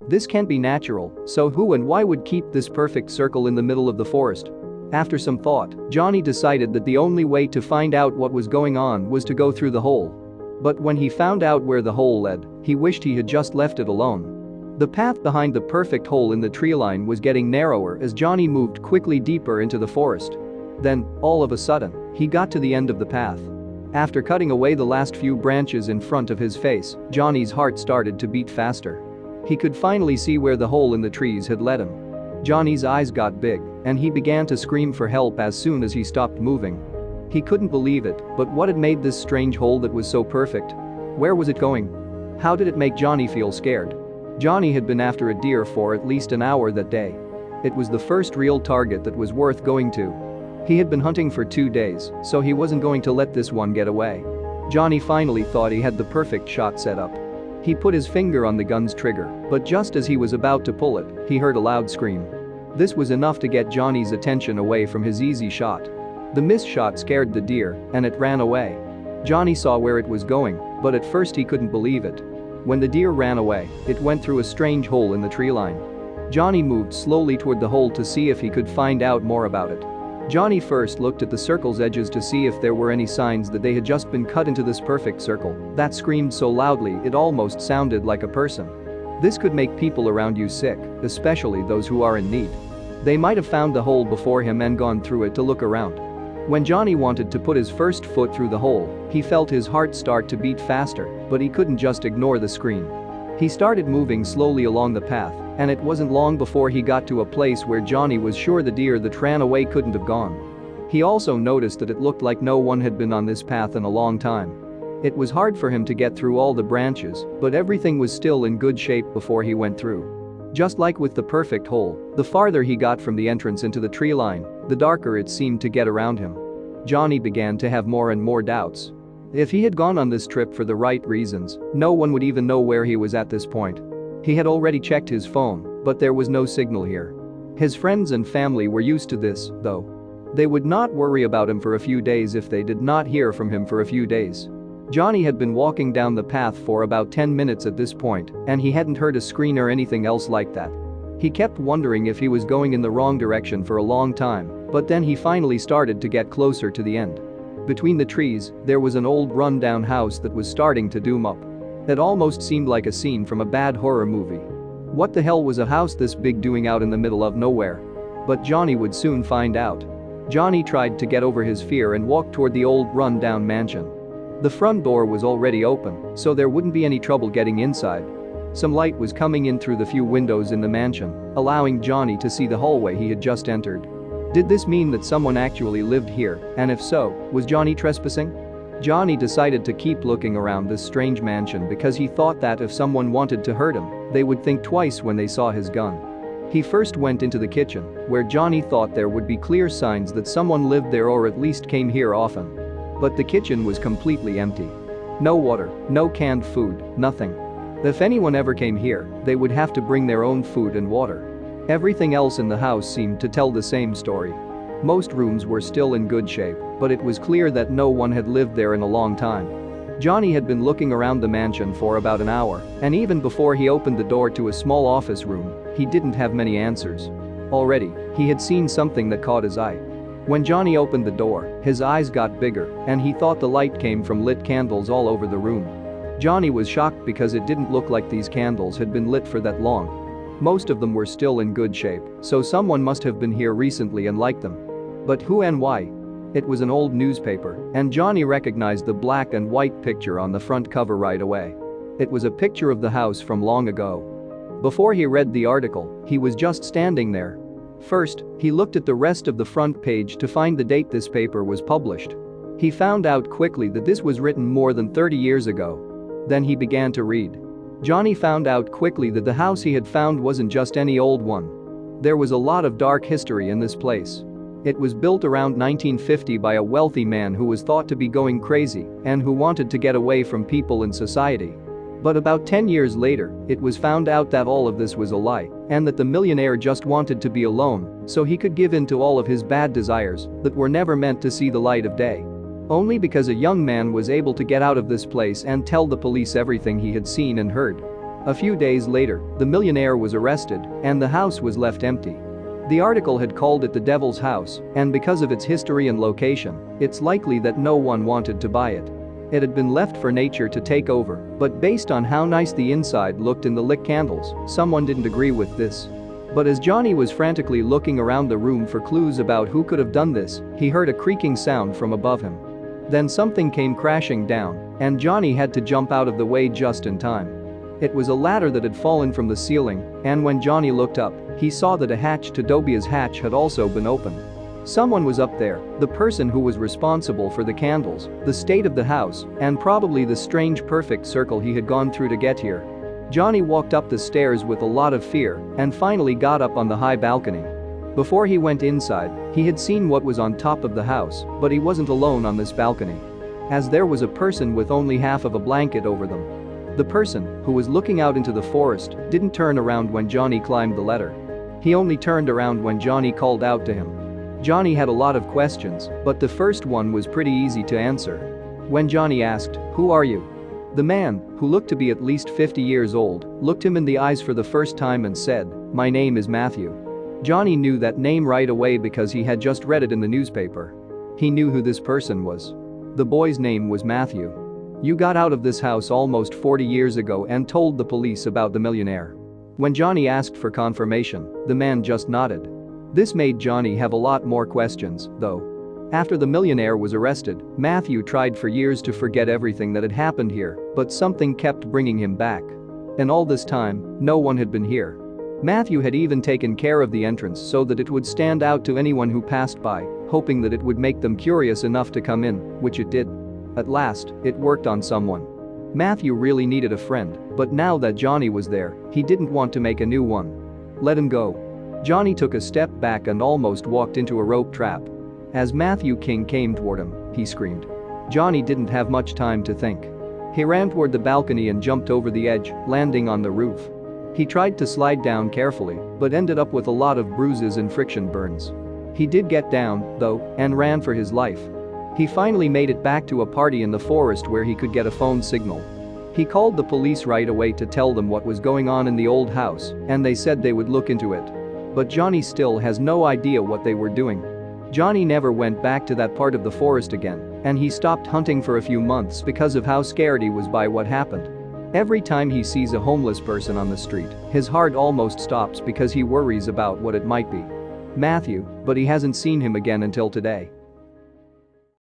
This can't be natural, so who and why would keep this perfect circle in the middle of the forest? After some thought, Johnny decided that the only way to find out what was going on was to go through the hole. But when he found out where the hole led, he wished he had just left it alone. The path behind the perfect hole in the tree line was getting narrower as Johnny moved quickly deeper into the forest. Then, all of a sudden, he got to the end of the path. After cutting away the last few branches in front of his face, Johnny's heart started to beat faster. He could finally see where the hole in the trees had led him. Johnny's eyes got big, and he began to scream for help as soon as he stopped moving. He couldn't believe it, but what had made this strange hole that was so perfect? Where was it going? How did it make Johnny feel scared? Johnny had been after a deer for at least an hour that day. It was the first real target that was worth going to. He had been hunting for 2 days, so he wasn't going to let this one get away. Johnny finally thought he had the perfect shot set up. He put his finger on the gun's trigger, but just as he was about to pull it, he heard a loud scream. This was enough to get Johnny's attention away from his easy shot. The missed shot scared the deer, and it ran away. Johnny saw where it was going, but at first he couldn't believe it. When the deer ran away, it went through a strange hole in the tree line. Johnny moved slowly toward the hole to see if he could find out more about it. Johnny first looked at the circle's edges to see if there were any signs that they had just been cut into this perfect circle that screamed so loudly it almost sounded like a person. This could make people around you sick, especially those who are in need. They might have found the hole before him and gone through it to look around. When Johnny wanted to put his first foot through the hole, he felt his heart start to beat faster, but he couldn't just ignore the scream. He started moving slowly along the path, and it wasn't long before he got to a place where Johnny was sure the deer that ran away couldn't have gone. He also noticed that it looked like no one had been on this path in a long time. It was hard for him to get through all the branches, but everything was still in good shape before he went through. Just like with the perfect hole, the farther he got from the entrance into the tree line, the darker it seemed to get around him. Johnny began to have more and more doubts. If he had gone on this trip for the right reasons, no one would even know where he was at this point. He had already checked his phone, but there was no signal here. His friends and family were used to this, though. They would not worry about him for a few days if they did not hear from him for a few days. Johnny had been walking down the path for about 10 minutes at this point, and he hadn't heard a scream or anything else like that. He kept wondering if he was going in the wrong direction for a long time, but then he finally started to get closer to the end. Between the trees, there was an old run-down house that was starting to doom up. It almost seemed like a scene from a bad horror movie. What the hell was a house this big doing out in the middle of nowhere? But Johnny would soon find out. Johnny tried to get over his fear and walked toward the old run-down mansion. The front door was already open, so there wouldn't be any trouble getting inside. Some light was coming in through the few windows in the mansion, allowing Johnny to see the hallway he had just entered. Did this mean that someone actually lived here, and if so, was Johnny trespassing? Johnny decided to keep looking around this strange mansion because he thought that if someone wanted to hurt him, they would think twice when they saw his gun. He first went into the kitchen, where Johnny thought there would be clear signs that someone lived there or at least came here often. But the kitchen was completely empty. No water, no canned food, nothing. If anyone ever came here, they would have to bring their own food and water. Everything else in the house seemed to tell the same story. Most rooms were still in good shape, but it was clear that no one had lived there in a long time. Johnny had been looking around the mansion for about an hour, and even before he opened the door to a small office room, he didn't have many answers. Already, he had seen something that caught his eye. When Johnny opened the door, his eyes got bigger, and he thought the light came from lit candles all over the room. Johnny was shocked because it didn't look like these candles had been lit for that long. Most of them were still in good shape, so someone must have been here recently and liked them. But who and why? It was an old newspaper, and Johnny recognized the black and white picture on the front cover right away. It was a picture of the house from long ago. Before he read the article, he was just standing there. First, he looked at the rest of the front page to find the date this paper was published. He found out quickly that this was written more than 30 years ago. Then he began to read. Johnny found out quickly that the house he had found wasn't just any old one. There was a lot of dark history in this place. It was built around 1950 by a wealthy man who was thought to be going crazy and who wanted to get away from people in society. But about 10 years later, it was found out that all of this was a lie and that the millionaire just wanted to be alone so he could give in to all of his bad desires that were never meant to see the light of day. Only because a young man was able to get out of this place and tell the police everything he had seen and heard. A few days later, the millionaire was arrested, and the house was left empty. The article had called it the Devil's House, and because of its history and location, it's likely that no one wanted to buy it. It had been left for nature to take over, but based on how nice the inside looked in the lit candles, someone didn't agree with this. But as Johnny was frantically looking around the room for clues about who could have done this, he heard a creaking sound from above him. Then something came crashing down, and Johnny had to jump out of the way just in time. It was a ladder that had fallen from the ceiling, and when Johnny looked up, he saw that a hatch to Dobia's hatch had also been opened. Someone was up there, the person who was responsible for the candles, the state of the house, and probably the strange perfect circle he had gone through to get here. Johnny walked up the stairs with a lot of fear and finally got up on the high balcony. Before he went inside, he had seen what was on top of the house, but he wasn't alone on this balcony, as there was a person with only half of a blanket over them. The person, who was looking out into the forest, didn't turn around when Johnny climbed the ladder. He only turned around when Johnny called out to him. Johnny had a lot of questions, but the first one was pretty easy to answer. When Johnny asked, "Who are you?" the man, who looked to be at least 50 years old, looked him in the eyes for the first time and said, "My name is Matthew." Johnny knew that name right away because he had just read it in the newspaper. He knew who this person was. The boy's name was Matthew. "You got out of this house almost 40 years ago and told the police about the millionaire." When Johnny asked for confirmation, the man just nodded. This made Johnny have a lot more questions, though. After the millionaire was arrested, Matthew tried for years to forget everything that had happened here, but something kept bringing him back. And all this time, no one had been here. Matthew had even taken care of the entrance so that it would stand out to anyone who passed by, hoping that it would make them curious enough to come in, which it did. At last, it worked on someone. Matthew really needed a friend, but now that Johnny was there, he didn't want to make a new one. Let him go. Johnny took a step back and almost walked into a rope trap. As Matthew King came toward him, he screamed. Johnny didn't have much time to think. He ran toward the balcony and jumped over the edge, landing on the roof. He tried to slide down carefully, but ended up with a lot of bruises and friction burns. He did get down, though, and ran for his life. He finally made it back to a party in the forest where he could get a phone signal. He called the police right away to tell them what was going on in the old house, and they said they would look into it. But Johnny still has no idea what they were doing. Johnny never went back to that part of the forest again, and he stopped hunting for a few months because of how scared he was by what happened. Every time he sees a homeless person on the street, his heart almost stops because he worries about what it might be. Matthew, but he hasn't seen him again until today.